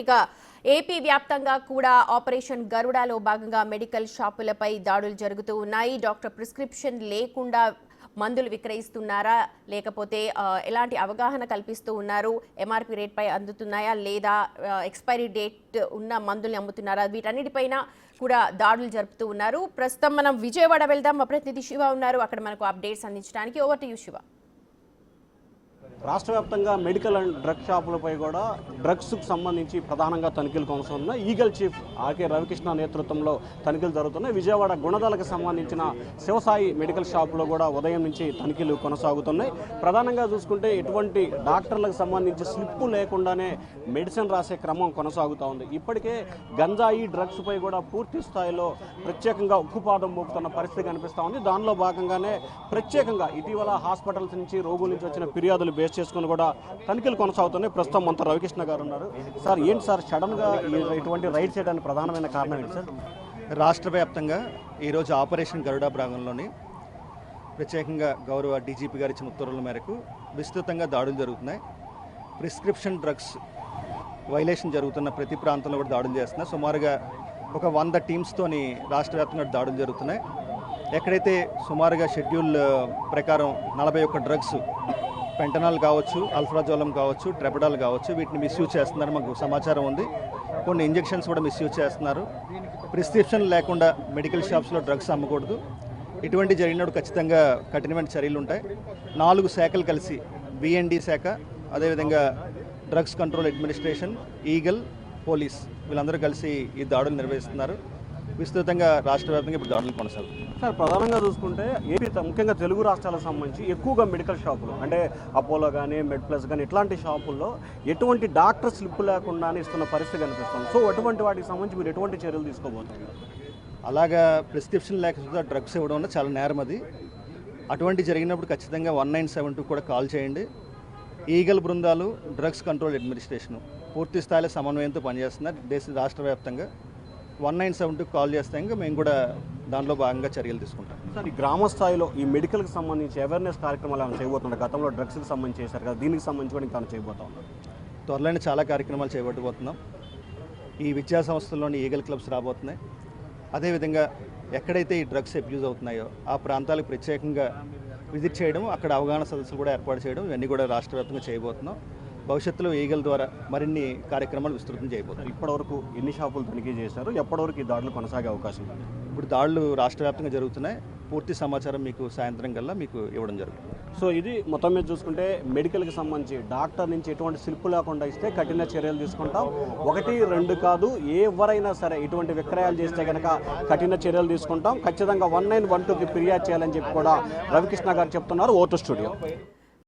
ఇక ఏపీ వ్యాప్తంగా కూడా ఆపరేషన్ గరుడలో భాగంగా మెడికల్ షాపులపై దాడులు జరుగుతూ ఉన్నాయి. డాక్టర్ ప్రిస్క్రిప్షన్ లేకుండా మందులు విక్రయిస్తున్నారా, లేకపోతే ఎలాంటి అవగాహన కల్పిస్తూ ఉన్నారు, ఎంఆర్పీ రేట్ పై అందుతున్నాయా లేదా ఎక్స్పైరీ డేట్ ఉన్న మందుల్ని అమ్ముతున్నారా, వీటన్నిటిపైన కూడా దాడులు జరుపుతూ ఉన్నారు. ప్రస్తుతం మనం విజయవాడ వెళ్దాం. మా ప్రతినిధి శివ ఉన్నారు, అక్కడ మనకు అప్డేట్స్ అందించడానికి. Over to you Shiva. రాష్ట్ర వ్యాప్తంగా మెడికల్ అండ్ డ్రగ్ షాపులపై కూడా డ్రగ్స్కు సంబంధించి ప్రధానంగా తనిఖీలు కొనసాగుతున్నాయి. ఈగల్ చీఫ్ ఆర్కే రవికృష్ణ నేతృత్వంలో తనిఖీలు జరుగుతున్నాయి. విజయవాడ గుణదలకు సంబంధించిన శివసాయి మెడికల్ షాపులో కూడా ఉదయం నుంచి తనిఖీలు కొనసాగుతున్నాయి. ప్రధానంగా చూసుకుంటే ఎటువంటి డాక్టర్లకు సంబంధించి స్లిప్పు లేకుండానే మెడిసిన్ రాసే క్రమం కొనసాగుతూ ఉంది. ఇప్పటికే గంజాయి డ్రగ్స్పై కూడా పూర్తి స్థాయిలో ప్రత్యేకంగా ఉక్కుపాదం మోపుతున్న పరిస్థితి కనిపిస్తూ ఉంది. దానిలో భాగంగానే ప్రత్యేకంగా ఇటీవల హాస్పిటల్స్ నుంచి రోగుల నుంచి వచ్చిన ఫిర్యాదులు బేస్ చేసుకుని కూడా తనిఖీలు కొనసాగుతున్నాయి. ప్రస్తుతం మనతో రవికృష్ణ గారు ఉన్నారు. సార్, ఏంటి సార్ సడన్గా ఇటువంటి రైడ్ చేయడానికి ప్రధానమైన కారణం ఏంటి సార్? రాష్ట్ర వ్యాప్తంగా ఈరోజు ఆపరేషన్ గరుడ భాగంలోని ప్రత్యేకంగా గౌరవ డీజీపీ గారి ఇచ్చిన ఉత్తర్వుల మేరకు విస్తృతంగా దాడులు జరుగుతున్నాయి. ప్రిస్క్రిప్షన్ డ్రగ్స్ వైలేషన్ జరుగుతున్న ప్రతి ప్రాంతంలో కూడా దాడులు చేస్తున్నాయి. సుమారుగా ఒక 100 టీమ్స్తోని రాష్ట్ర వ్యాప్తంగా దాడులు జరుగుతున్నాయి. ఎక్కడైతే సుమారుగా షెడ్యూల్ ప్రకారం 41 డ్రగ్స్, పెంటనాల్ కావచ్చు, అల్ఫ్రాజోలం కావచ్చు, ట్రెబడాల్ కావచ్చు, వీటిని మిస్యూజ్ చేస్తున్నారు మాకు సమాచారం ఉంది. కొన్ని ఇంజెక్షన్స్ కూడా మిస్యూజ్ చేస్తున్నారు. ప్రిస్క్రిప్షన్ లేకుండా మెడికల్ షాప్స్లో డ్రగ్స్ అమ్మకూడదు. ఇటువంటి జరిగినప్పుడు ఖచ్చితంగా కఠినమైన చర్యలు ఉంటాయి. 4 శాఖలు కలిసి బిఎన్డి శాఖ, అదేవిధంగా drugs control administration, eagle, police వీళ్ళందరూ కలిసి ఈ దాడులు నిర్వహిస్తున్నారు. విస్తృతంగా రాష్ట్ర వ్యాప్తంగా ఇప్పుడు దాడులు కొనసాగుతాయి. సార్, ప్రధానంగా చూసుకుంటే ఏపీ ముఖ్యంగా తెలుగు రాష్ట్రాలకు సంబంధించి ఎక్కువగా మెడికల్ షాపులు అంటే అపోలో కానీ, మెడ్ ప్లస్ కానీ ఇట్లాంటి షాపుల్లో ఎటువంటి డాక్టర్ స్లిప్ లేకుండానే ఇస్తున్న పరిస్థితి కనిపిస్తుంది. సో అటువంటి వాటికి సంబంధించి మీరు ఎటువంటి చర్యలు తీసుకోబోతున్నారు? అలాగా ప్రిస్క్రిప్షన్ లేకుండా డ్రగ్స్ ఇవ్వడం వల్ల చాలా నేరం అది. అటువంటి జరిగినప్పుడు ఖచ్చితంగా 1972 కూడా కాల్ చేయండి. ఈగల్ బృందాలు, డ్రగ్స్ కంట్రోల్ అడ్మినిస్ట్రేషన్ పూర్తి స్థాయిలో సమన్వయంతో పనిచేస్తున్నారు. రాష్ట్ర వ్యాప్తంగా 1972 కాల్ చేస్తే ఇంకా మేము కూడా దానిలో భాగంగా చర్యలు తీసుకుంటాం. సార్, ఈ గ్రామ స్థాయిలో ఈ మెడికల్కి సంబంధించి అవేర్నెస్ కార్యక్రమాలు ఏమైనా చేయబోతున్నారు? గతంలో డ్రగ్స్కి సంబంధించి చేశారు కదా, దీనికి సంబంధించి కూడా ఇంకా చేయబోతా ఉన్నారు. త్వరలోనే చాలా కార్యక్రమాలు చేపట్టబోతున్నాం. ఈ విద్యా సంస్థల్లోని ఈగల్ క్లబ్స్ రాబోతున్నాయి. అదేవిధంగా ఎక్కడైతే ఈ డ్రగ్స్ అబ్యూజ్ అవుతున్నాయో ఆ ప్రాంతాలకు ప్రత్యేకంగా విజిట్ చేయడం, అక్కడ అవగాహన సదస్సులు కూడా ఏర్పాటు చేయడం, ఇవన్నీ కూడా రాష్ట్ర వ్యాప్తంగా చేయబోతున్నాం. భవిష్యత్తులో ఈగల్ ద్వారా మరిన్ని కార్యక్రమాలు విస్తృతం చేయబోతున్నాం. ఇప్పటివరకు ఎన్ని షాపులు తనిఖీ చేశారు? ఎప్పటివరకు ఈ దాడులు కొనసాగే అవకాశం ఉంది? ఇప్పుడు దాడులు రాష్ట్ర వ్యాప్తంగా జరుగుతున్నాయి. పూర్తి సమాచారం మీకు సాయంత్రం కల్లా మీకు ఇవ్వడం జరుగుతుంది. సో ఇది మొత్తం మీద చూసుకుంటే మెడికల్కి సంబంధించి డాక్టర్ నుంచి ఎటువంటి స్లిప్ లేకుండా ఇస్తే కఠిన చర్యలు తీసుకుంటాం. 1, 2 కాదు, ఎవరైనా సరే ఇటువంటి విక్రయాలు చేస్తే కనుక కఠిన చర్యలు తీసుకుంటాం. ఖచ్చితంగా 1912కి ఫిర్యాదు చేయాలని చెప్పి కూడా రవికృష్ణ గారు చెప్తున్నారు. Vote studio.